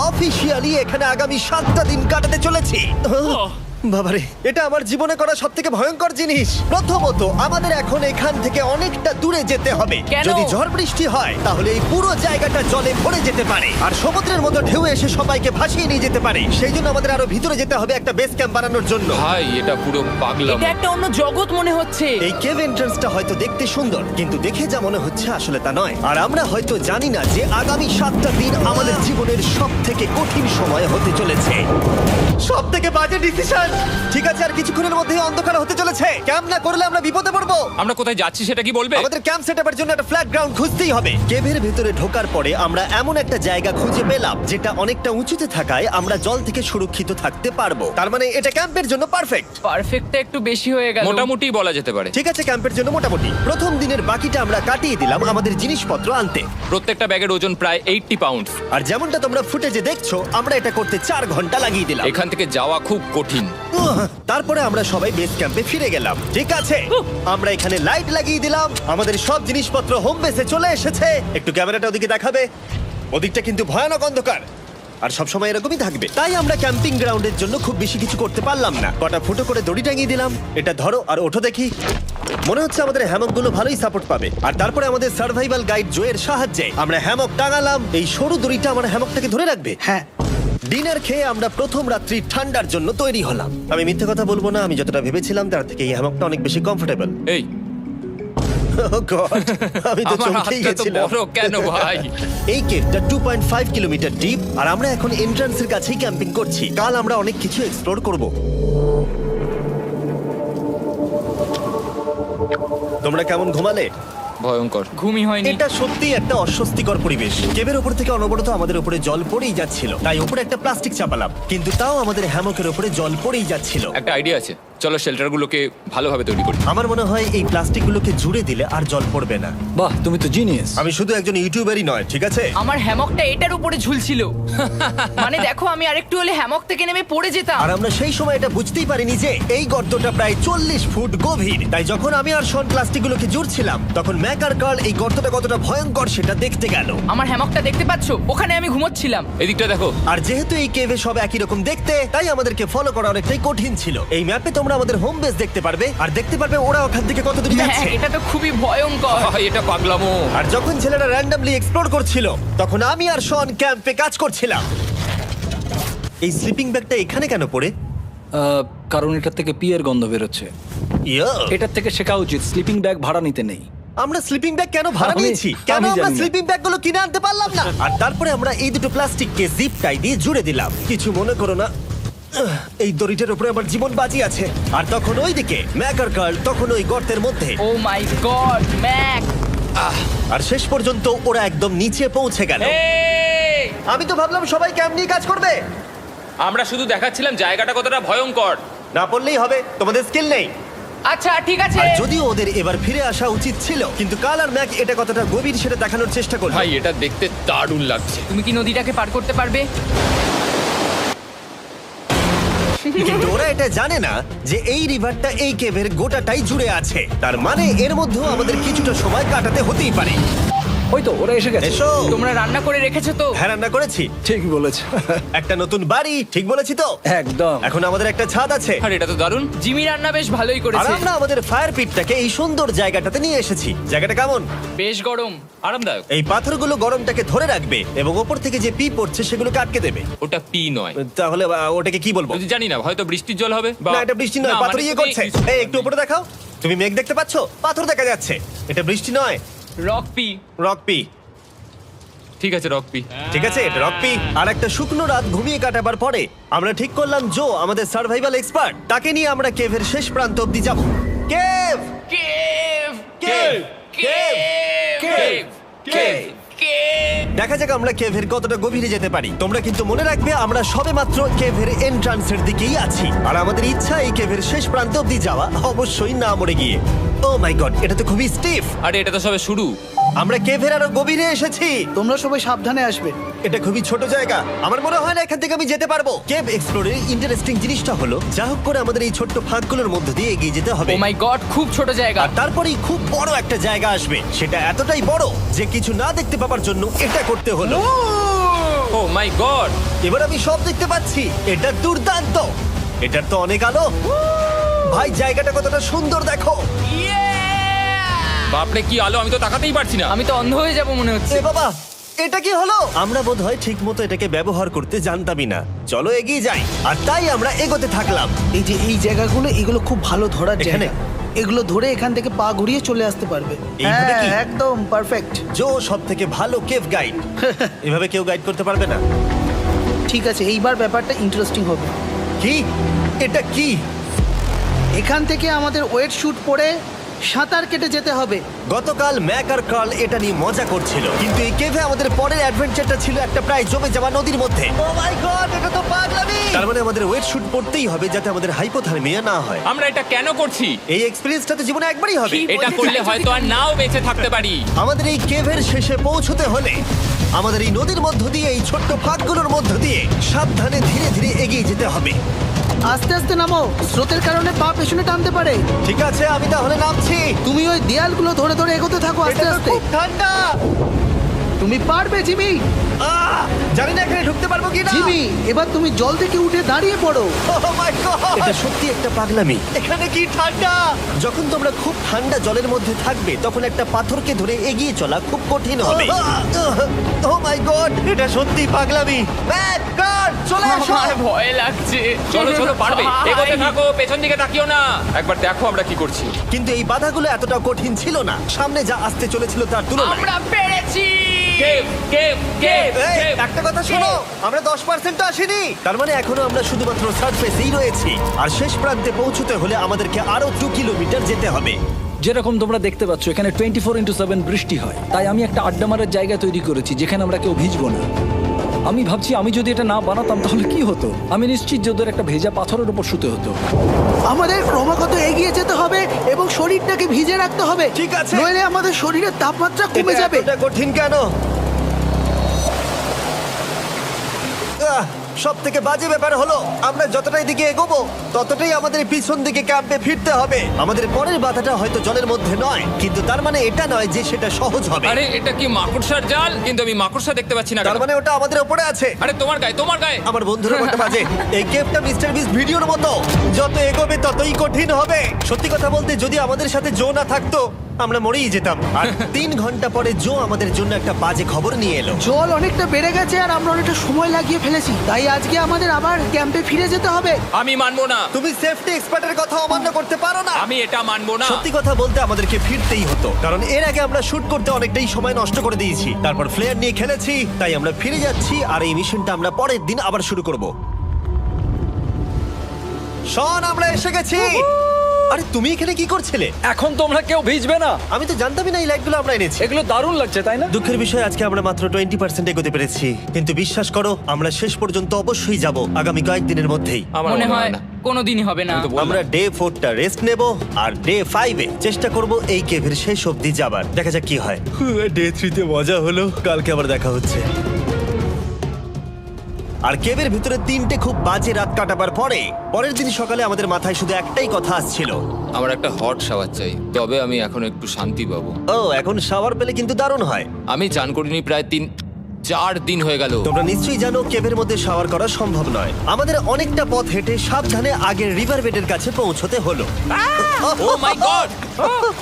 Officially এখানে আগামী 7টা দিন কাটাতে চলেছি। বাবারে, এটা আমার জীবনে করা সবথেকে ভয়ঙ্কর জিনিস। প্রথমত, আমাদের এখন এখান থেকে অনেকটা দূরে যেতে হবে। কেন? যদি ঝড় বৃষ্টি হয় তাহলে এই পুরো জায়গাটা জলে ভরে যেতে পারে আর সমুদ্রের মতো ঢেউ এসে সবাইকে ভাসিয়ে নিয়ে যেতে পারে। সেই জন্য আমাদের আরো ভিতরে যেতে হবে একটা বেস ক্যাম্প বানানোর জন্য। ভাই এটা পুরো পাগলাম। এটা একটা অন্য জগৎ মনে হচ্ছে। এই কেভ এন্ট্রান্সটা হয়তো দেখতে সুন্দর, কিন্তু দেখে যা মনে হচ্ছে আসলে তা নয়। আর আমরা হয়তো জানি না যে আগামী 7টা দিন আমাদের জীবনের সব থেকে কঠিন সময় হতে চলেছে। সব থেকে বাজে ডিসিশন। ঠিক আছে, আর কিছুক্ষণের মধ্যে অন্ধকার হতে চলেছে। ক্যাম্প না করলে আমরা বিপদে পড়বো। আমরা কোথায় যাচ্ছি সেটা কি বলবে? আমাদের ক্যাম্প সেটআপের জন্য একটা ফ্ল্যাট গ্রাউন্ড খুঁজতেই হবে। কেভের ভেতরে ঢোকার পরে আমরা এমন একটা জায়গা খুঁজে পেলাম যেটা অনেকটা উঁচুতে থাকায় আমরা জল থেকে সুরক্ষিত থাকতে পারবো। তার মানে এটা ক্যাম্পের জন্য পারফেক্ট। পারফেক্টটা একটু বেশি হয়ে গেল। মোটামুটি বলা যেতে পারে। ঠিক আছে, ক্যাম্পের জন্য মোটামুটি। প্রথম দিনের বাকিটা আমরা কাটিয়ে দিলাম আমাদের জিনিসপত্র আনতে। প্রত্যেকটা ব্যাগের ওজন প্রায় 80 পাউন্ড। আর যেমনটা তোমরা ফুটেজে দেখছো, আমরা এটা করতে 4 ঘন্টা লাগিয়ে দিলাম। এখান থেকে যাওয়া খুব কঠিন। তারপরে আমরা সবাই বেস ক্যাম্পে ফিরে গেলাম। ঠিক আছে, আমরা এখানে লাইট লাগিয়ে দিলাম। আমাদের সব জিনিসপত্র হোম বেসে চলে এসেছে। একটু ক্যামেরাটা ওদিকে দেখাবে? ওদিকটা কিন্তু ভয়ানক অন্ধকার আর সবসময় এরকমই থাকবে। তাই আমরা ক্যাম্পিং গ্রাউন্ডের জন্য খুব বেশি কিছু করতে পারলাম না। কটা ফুটো করে দড়ি টাঙিয়ে দিলাম। এটা ধরো আর ওঠো দেখি। মনে হচ্ছে আমাদের হ্যামকগুলো ভালোই সাপোর্ট পাবে। আর তারপরে আমাদের সার্ভাইভাল গাইড জোয়ের সাহায্যে আমরা হ্যামক টাঙালাম। এই সরু দড়িটা আমার হ্যামকটাকে ধরে রাখবে। হ্যাঁ, ডিনার খেয়ে আমরা প্রথম রাত্রি ঠান্ডার জন্য তৈরি হলাম। আমি মিথ্যে কথা বলবো না, আমি যতটা ভেবেছিলাম তার থেকে এই হ্যামকটা অনেক বেশি কমফোর্টেবল। এই আমি তো আমার চমকেই হাতটা তো গেছিলাম। বড় কেন ভাই? এই কেভটা 2.5 কিলোমিটার ডিপ আর আমরা এখন এন্ট্রান্সের কাছেই ক্যাম্পিং করছি। কাল আমরা অনেক কিছু এক্সপ্লোর করব। তোমরা কেমন ঘুমালে? ভয়ঙ্কর। ঘুমই হয়নি। এটা সত্যি একটা অস্বস্তিকর পরিবেশ। কেবের উপর থেকে অনবরত আমাদের উপরে জল পড়েই যাচ্ছিল, তাই উপরে একটা প্লাস্টিক চাপালাম, কিন্তু তাও আমাদের হ্যামকের উপরে জল পড়েই যাচ্ছিল। একটা আইডিয়া আছে, চলো শেল্টারগুলোকে ভালোভাবে তৈরি করি। আমার মনে হয় এই প্লাস্টিকগুলোকে জুড়ে দিলে আর জল পড়বে না। বাহ, তুমি তো জিনিয়াস। আমি শুধু একজন ইউটিউবারই নয়, ঠিক আছে? আমার হ্যামকটা এটার উপরে ঝুলছিল। মানে দেখো, আমি আরেকটু হলে হ্যামক থেকে নেমে পড়ে যেতাম। আর আমরা সেই সময় এটা বুঝতেই পারিনি যে এই গর্তটা প্রায় 40 ফুট গভীর। তাই যখন আমি আর শন প্লাস্টিকগুলোকে জুড়ছিলাম, তখন ম্যাক আর কার্ল এই গর্তটা কতটা ভয়ঙ্কর সেটা দেখতে গেল। আমার হ্যামকটা দেখতে পাচ্ছো? ওখানে আমি ঘুমোচ্ছিলাম। এদিকটা দেখো। আর যেহেতু এই কেভে সব একই রকম দেখতে, তাই আমাদেরকে ফলো করা অনেকটাই কঠিন ছিল। এই ম্যাপে তোমরা আমাদের হোম বেস দেখতে পারবে আর দেখতে পারবে ওরা ওখান থেকে কত দূর হ্যাঁ, যাচ্ছে। এটা তো খুবই ভয়ঙ্কর। ভাই এটা পাগলামো। আর যখন ছেলেরা র্যান্ডমলি এক্সপ্লোর করছিল, তখন আমি আর শন ক্যাম্পে কাজ করছিলাম। এই স্লিপিং ব্যাগটা এখানে কেন পড়ে? কারণ এটার থেকে পিয়ের গন্ধ বেরোচ্ছে। ইয়া, এটার থেকে শেখা উচিত স্লিপিং ব্যাগ ভাড়া নিতে নেই। আমরা স্লিপিং ব্যাগ কেন ভাড়া আমি- নিয়েছি? কেন আমি আমরা জানি না। স্লিপিং ব্যাগগুলো কিনে আনতে পারলাম না? আর তারপরে আমরা এই দুটো প্লাস্টিককে জিপ টাই দিয়ে জুড়ে দিলাম। কিছু মনে করো না, এই দড়িটার উপরে আমার জীবন বাজি আছে। আর তখন ওইদিকে ম্যাক আর কার্ল তখন ওই গর্তের মধ্যে। ও মাই গড, ম্যাক! আর শেষ পর্যন্ত ওরা একদম নিচে পৌঁছে গেল। এই! আমি তো ভাবলাম সবাই ক্যাম্প নিয়ে কাজ করবে। আমরা শুধু দেখাচ্ছিলাম জায়গাটা কতটা ভয়ঙ্কর। না পড়লেই হবে, তোমাদের স্কিল নেই। আচ্ছা ঠিক আছে। আর যদিও ওদের এবার ফিরে আসা উচিত ছিল, কিন্তু কাল আর ম্যাক এটা কতটা গভীর সেটা দেখানোর চেষ্টা করলো। ভাই এটা দেখতে দারুণ লাগছে। তুমি কি নদীটাকে পার করতে পারবে? কিন্তু ওরা এটা জানে না যে এই রিভারটা এই কেভের গোটাটাই জুড়ে আছে। তার মানে এর মধ্যেও আমাদের কিছুটা সময় কাটাতে হতেই পারে। ওই তো ওরা এসে গেছে। এসো। তোমরা রান্না করে রেখেছো তো? হ্যাঁ, রান্না করেছি। ঠিক বলেছ। একটা নতুন বাড়ি, ঠিক বলেছি তো? একদম। এখন আমাদের একটা ছাদ আছে। আর এটা তো দারুণ। জিমি রান্না বেশ ভালোই আর করেছে। আমরা আমাদের ফায়ার পিটটাকে এই সুন্দর জায়গাটাতে নিয়ে এসেছি। জায়গাটা কেমন? বেশ গরম। আরামদায়ক। এই পাথরগুলো গরমটাকে ধরে রাখবে এবং ওপর থেকে যে পি পড়ছে সেগুলোকে আটকে দেবে। ওটা পি নয়। তাহলে ওটাকে কি বলবো? যদি জানি না, হয়তো বৃষ্টির জল হবে বা না, এটা বৃষ্টি নয়, না, পাথর মানে ইয়ে তুমি করছে। এই একটু উপরে দেখাও। তুমি মেঘ দেখতে পাচ্ছো? পাথর দেখা যাচ্ছে। এটা বৃষ্টি নয়, রক পি। Rock P. ঠিক আছে, রক পি। ঠিক আছে, এটা রক পি। আর একটা শুকনো রাত ঘুমিয়ে কাটাবার পরে আমরা ঠিক করলাম জো আমাদের সার্ভাইভাল এক্সপার্ট, তাকে নিয়ে আমরা কেভের শেষ প্রান্ত অব্দি যাব। Cave, cave! Cave, cave, cave! Cave. দেখা যাক আমরা কেভের কতটা গভীরে যেতে পারি। তোমরা কিন্তু মনে রাখবে আমরা সবেমাত্র কেভের এন্ট্রান্সের দিকেই আছি, আর আমাদের ইচ্ছা এই কেভের শেষ প্রান্ত অব্দি যাওয়া, অবশ্যই না মরে গিয়ে। ও মাই গড, এটা তো খুবই স্টিফ। আরে এটা তো সবে শুরু। আমরা কেভের আরো গভীরে এসেছি। তোমরা সবাই সাবধানে আসবে। এটা খুবই ছোট জায়গা, আমার মনে হয় না এখান থেকে আমি যেতে পারবো। কেভ এক্সপ্লোরের ইন্টারেস্টিং জিনিসটা হলো, যা হোক করে আমাদের এই ছোট্ট ফাঁকগুলোর মধ্য দিয়ে এগিয়ে যেতে হবে। ও মাই গড, খুব ছোট জায়গা। আর তারপরেই খুব বড় একটা জায়গা আসবে, সেটা এতটাই বড় যে কিছু না দেখতে পাওয়ার জন্য এটা করতে হলো। ও মাই গড! এবার আমি সব দেখতে পাচ্ছি। এটা দুর্দান্ত। এটার তো অনেক আলো। ভাই জায়গাটা কতটা সুন্দর দেখো। বাপরে কি আলো, আমি তো তাকাতেই পারছি না। আমি তো অন্ধ হয়ে যাব মনে হচ্ছে। এ বাবা, এটা কি হলো? আমরা বোধহয় ঠিক মতো এটাকে ব্যবহার করতে জানতামই না। চলো এগিয়ে যাই। আর তাই আমরা এগোতে থাকলাম। এই যে এই জায়গাগুলো এগুলো খুব ভালো ধরার এখানে? জায়গা। এগুলো ধরে এখান থেকে পা ঘুরিয়ে চলে আসতে পারবে। এইভাবে কি? একদম পারফেক্ট। জো সব থেকে ভালো কেভ গাইড। এভাবে কেউ গাইড করতে পারবে না। ঠিক আছে, এইবার ব্যাপারটা ইন্টারেস্টিং হবে। কি? এটা কি? এখান থেকে আমাদের ওয়েট শুট পরে সাঁতার কেটে যেতে হবে। গতকাল ম্যাক আর কার্ল এটা নিয়ে মজা করছিল, কিন্তু এই কেভে আমাদের পরের অ্যাডভেঞ্চারটা ছিল একটা প্রায় জমে যাওয়া নদীর মধ্যে। ও মাই গড, এটা তো পাগলামি! তার মানে আমাদের ওয়েট শুট পড়তেই হবে যাতে আমাদের হাইপোথার্মিয়া না হয়। আমরা এটা কেন করছি? এই এক্সপেরিয়েন্সটা তো জীবনে একবারই হবে। এটা করলে হয়তো আর নাও বেঁচে থাকতে পারি। আমাদের এই কেভের শেষে পৌঁছতে হলে আমাদের এই নদীর মধ্য দিয়ে, এই ছোট্ট ফাঁকগুলোর মধ্য দিয়ে সাবধানে ধীরে ধীরে এগিয়ে যেতে হবে। আস্তে আস্তে নামো, স্রোতের কারণে পা পেছনে টানতে পারে। ঠিক আছে, আমি তাহলে নামছি। তুমি ওই দেয়ালগুলো ধরে ধরে এগোতে থাকো আস্তে এটা তো আস্তে। খুব ঠান্ডা। তুমি পারবে জিমি। জানি না এখানে ঢুকতে পারবো কি না। জিমি, এবার তুমি জল থেকে উঠে দাঁড়িয়ে পড়ো। এটা সত্যি একটা পাগলামি। এখানে কি ঠান্ডা! যখন তোমরা খুব ঠান্ডা জলের মধ্যে থাকবে তখন একটা পাথরকে ধরে এগিয়ে চলা খুব কঠিন হবে। ও মাই গড, এটা সত্যি পাগলামি। ম্যাক, গড, চলে আসো। আমার ভয় লাগছে। চলো চলো, পারবে। ভাই। এগোতে থাকো, পেছন দিকে তাকিও না। একবার দেখো আমরা কি করছি। কিন্তু এই বাধাগুলো এতটা কঠিন ছিল না সামনে যা আসতে চলেছিল তার তুলনায়। আমরা পেরেছি। কেভ কেভ কেভ এই, কেভ। একটা কথা শোনো, আমরা 10% আসিনি। তার মানে এখনো আমরা শুধুমাত্র সার্ফেসেই রয়েছি, আর শেষ প্রান্তে পৌঁছতে হলে আমাদেরকে আরো 2 কিলোমিটার যেতে হবে। যেরকম তোমরা দেখতে পাচ্ছ এখানে 24x7 বৃষ্টি হয়, তাই আমি একটা আড্ডা মারার জায়গা তৈরি করেছি যেখানে আমরা কেউ ভিজবো না। আমি ভাবছি আমি যদি এটা না বানাতাম তাহলে কি হতো। আমি নিশ্চিত যে ওদের একটা ভেজা পাথরের উপর শুতে হতো। আমাদের ক্রমাগত এগিয়ে যেতে হবে এবং শরীরটাকে ভিজে রাখতে হবে। ঠিক আছে। নইলে আমাদের শরীরের তাপমাত্রা কমে এটা যাবে। এতটা কঠিন কেন? সব থেকে বাজে ব্যাপার হলো আমরা যতটাই দিকে এগোবো ততটাই আমাদের পিছন দিকে ক্যাম্পে ফিরতে হবে। আমাদের পরের বাধাটা হয়তো জলের মধ্যে নয়, কিন্তু তার মানে এটা নয় যে সেটা সহজ হবে। আরে এটা কি মাকড়সার জাল? কিন্তু আমি মাকড়সা দেখতে পাচ্ছি না তার কেন? মানে ওটা আমাদের উপরে আছে। আরে তোমার গায়ে, তোমার গায়ে। আমার বন্ধুরা বলতে বাজে, এই কেভটা মিস্টার বিস ভিডিওর মতো, যত এগোবে ততই কঠিন হবে। সত্যি কথা বলতে যদি আমাদের সাথে জো না থাকতো আমরা মরেই যেতাম। আর 3 ঘন্টা পরে জো আমাদের জন্য একটা বাজে খবর নিয়ে এলো। জল অনেকটা বেড়ে গেছে আর আমরা অনেকটা সময় লাগিয়ে ফেলেছি, তাই আজকে আমাদের আবার ক্যাম্পে ফিরে যেতে হবে। আমি মানবো না। তুমি সেফটি এক্সপার্টের কথা অমান্য করতে পারো না। আমি এটা মানবো না। সত্যি কথা বলতে আমাদেরকে ফিরতেই হতো, কারণ এর আগে আমরা শুট করতে অনেকটাই সময় নষ্ট করে দিয়েছি। তারপর ফ্লেয়ার নিয়ে খেলেছি, তাই আমরা ফিরে যাচ্ছি আর এই মিশনটা আমরা পরের দিন আবার শুরু করব। শন, আমরা এসে গেছি। আরে তুমি এখানে কি করছিলে? এখন তোমরা কেউ ভিজবে না। আমি তো জানতামই না এই লাইটগুলো আমরা এনেছি। এগুলো দারুণ লাগছে তাই না? দুঃখের বিষয় আজকে আমরা মাত্র 20% এগোতে পেরেছি, কিন্তু বিশ্বাস করো আমরা শেষ পর্যন্ত অবশ্যই যাব আগামী কয়েকদিনের মধ্যেই। আমার মনে হয় না। কোনোদিনই হবে না। আমি তো বললাম। আমরা ডে 4টা রেস্ট নেব আর ডে 5-এ চেষ্টা করব এই কেভের শেষ অবধি যাবার। দেখা যাক কি হয়। ডে 3-তে মজা হলো, কালকে আবার দেখা হচ্ছে। আর কেভের ভিতরে 3টে খুব বাজে রাত কাটাবার পরে পরের দিন সকালে আমাদের মাথায় শুধু একটাই কথা আসছিল, আমার একটা হট শাওয়ার চাই, তবে আমি এখন একটু শান্তি পাবো। ও এখন শাওয়ার পেলে কিন্তু দারুণ হয়। আমি চান করিনি প্রায় 3-4 দিন হয়ে গেল। তোমরা নিশ্চয়ই জানো কেভের মধ্যে শাওয়ার করা সম্ভব নয়। আমাদের অনেকটা পথ হেঁটে সাবধানে আগের রিভার বেডের কাছে পৌঁছতে হলো। ও মাই গড!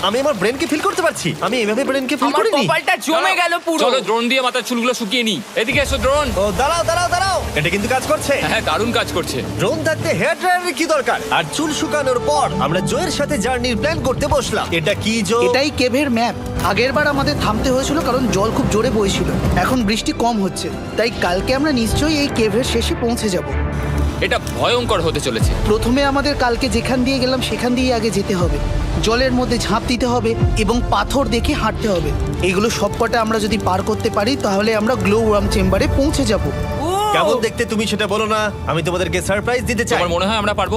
আমি আমার ব্রেনকে ফিল করতে পারছি। আমি এভাবে ব্রেনকে ফিল আমার করিনি। কপালটা জমে গেল পুরো। চলো ড্রোন দিয়ে মাথার চুলগুলো শুকিয়ে নি। এদিকে এসো ড্রোন। ও দাঁড়াও দাঁড়াও দাঁড়াও, এটা কিন্তু কাজ করছে। হ্যাঁ, দারুণ কাজ করছে। ড্রোন থাকতে হেয়ার ড্রায়ারের কি দরকার? আর চুল শুকানোর পর আমরা জোয়ের সাথে জার্নির প্ল্যান করতে বসলাম। এটা কি জো? এটাই কেভের ম্যাপ। আগেরবার আমাদের থামতে হয়েছিল কারণ জল খুব জোরে বইছিল। এখন বৃষ্টি কম হচ্ছে, তাই কালকে আমরা নিশ্চয়ই এই কেভের শেষে পৌঁছে যাব। এটা ভয়ঙ্কর হতে চলেছে। প্রথমে আমাদের কালকে যেখান দিয়ে গেলাম সেখান দিয়ে আগে যেতে হবে। জলের মধ্যে ঝাঁপ দিতে হবে এবং পাথর দেখে হাঁটতে হবে। এগুলো সবকটা আমরা যদি পার করতে পারি তাহলে আমরা গ্লো ওয়ার্ম চেম্বারে পৌঁছে যাব। কেমন দেখতে তুমি সেটা বলো না, আমি তোমাদেরকে সারপ্রাইজ দিতে চাই। তোমার মনে হয় আমরা পারবো?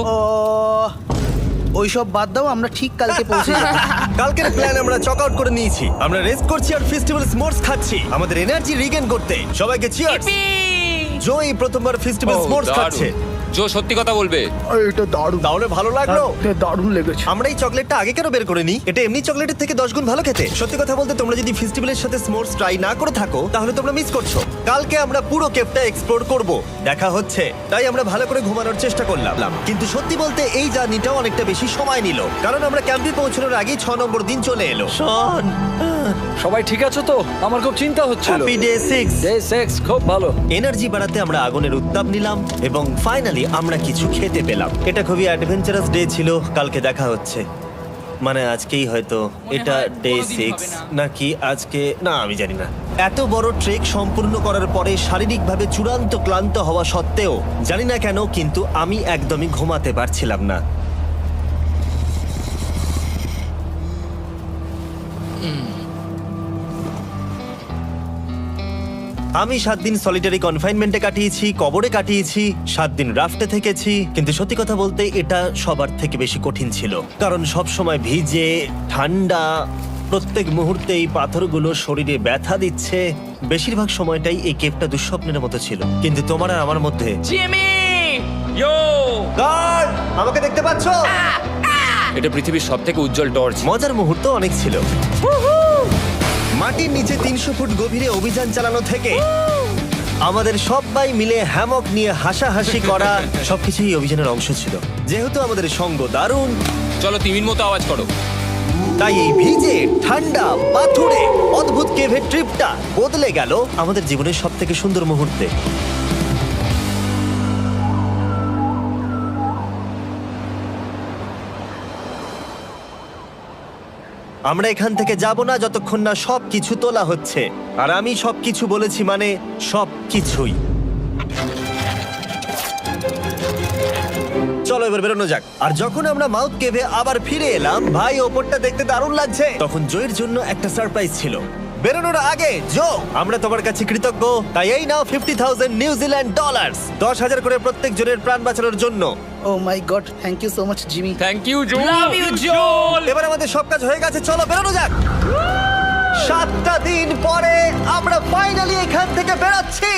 ওইসব বাদ দাও, আমরা ঠিক কালকে পৌঁছে যাব। কালকের প্ল্যান আমরা চক আউট করে নিয়েছি। আমরা রেস্ট করছি আর ফেস্টিভ্যাল স্মোর্টস খাচ্ছি আমাদের এনার্জি রিগেন করতে। সবাইকে চিয়ার্স। Yippee! জো এই প্রথমবার ফেস্টিভ্যাল Oh, স্মোর্টস দারুণ। খাচ্ছে। জো সত্যি কথা বলবে। এটা দারুণ, তাহলে ভালো লাগলো। এটা দারুণ লেগেছে। আমরা এই চকলেটটা আগে কেন বের করিনি? এটা এমনি চকলেটের থেকে 10 গুণ ভালো খেতে। সত্যি কথা বলতে তোমরা যদি ফেস্টিভ্যালের সাথে স্মোর্স ট্রাই না করে থাকো তাহলে তোমরা মিস করছো। কালকে আমরা পুরো কেভটা এক্সপ্লোর করব, দেখা হচ্ছে। তাই আমরা ভালো করে ঘুমানোর চেষ্টা করলাম, কিন্তু সত্যি বলতে এই জার্নিটাও অনেকটা বেশি সময় নিল, কারণ আমরা ক্যাম্পে পৌঁছানোর আগেই 6 নম্বর দিন চলে এলো। শন, সবাই ঠিক আছে তো? আমার খুব চিন্তা হচ্ছিল। Happy day 6। ডে 6 খুব ভালো। এনার্জি বাড়াতে আমরা আগুনের উত্তাপ নিলাম এবং ফাইনালি আমরা কিছু খেতে পেলাম। এটা খুবই অ্যাডভেঞ্চারাস ডে ছিল। কালকে দেখা হচ্ছে, মানে আজকেই হয়তো। এটা হয় ডে কোনোদিন 6 হবে না। নাকি আজকে, না আমি জানি না। এত বড় ট্রেক সম্পূর্ণ করার পরে শারীরিকভাবে চূড়ান্ত ক্লান্ত হওয়া সত্ত্বেও জানি না কেন কিন্তু আমি একদমই ঘুমাতে পারছিলাম না। আমি 7 দিন সলিটারি কনফাইনমেন্টে কাটিয়েছি, কবরে কাটিয়েছি, 7 দিন রাফটে থেকেছি, কিন্তু সত্যি কথা বলতে এটা সবার থেকে বেশি কঠিন ছিল, কারণ সব সময় ভিজে, ঠান্ডা, প্রত্যেক মুহূর্তে এই পাথরগুলো শরীরে ব্যথা দিচ্ছে। বেশিরভাগ সময়টাই এই কেভটা দুঃস্বপ্নের মতো ছিল, কিন্তু তোমার আর আমার মধ্যে। জিমি! ইয়ো, গার্ড, আমাকে দেখতে পাচ্ছো? এটা পৃথিবীর সবথেকে উজ্জ্বল টর্চ। মজার মুহূর্ত অনেক ছিল। মাটির নিচে 300 ফুট গভীরে অভিযান চালানো থেকে আমাদের সবাই মিলে হ্যামক নিয়ে হাসাহাসি করা সবকিছুই এই অভিযানের অংশ ছিল। যেহেতু আমাদের সঙ্গ দারুণ, চলো তিমির মতো আওয়াজ করো। তাই এই ভিজে ঠান্ডা পাথুরে অদ্ভুত কেভের ট্রিপটা বদলে গেল আমাদের জীবনের সব থেকে সুন্দর মুহূর্তে। আমরা এখান থেকে যাব না যতক্ষণ না সবকিছু তোলা হচ্ছে, আর আমি সবকিছু বলেছি মানে সবকিছুই। চলো এবার বেরোনো যাক। আর যখন আমরা মাউথ কেভে আবার ফিরে এলাম, ভাই ওপরটা দেখতে দারুণ লাগছে। তখন জয়ের জন্য একটা সারপ্রাইজ ছিল। বেরোনোর আগে জো, আমরা তোমার কাছে কৃতজ্ঞ। তাই এই নাও 50,000 নিউজিল্যান্ড ডলার্স, 10,000 করে প্রত্যেক জনের প্রাণ বাঁচানোর জন্য। Oh my God, thank you so much Jimmy. Thank you Joe. Love you জোল! এবার আমাদের সব কাজ হয়ে গেছে, চলো বেরোনো যাক। 7টা দিন পরে আমরা ফাইনালি এখান থেকে বেরোচ্ছি।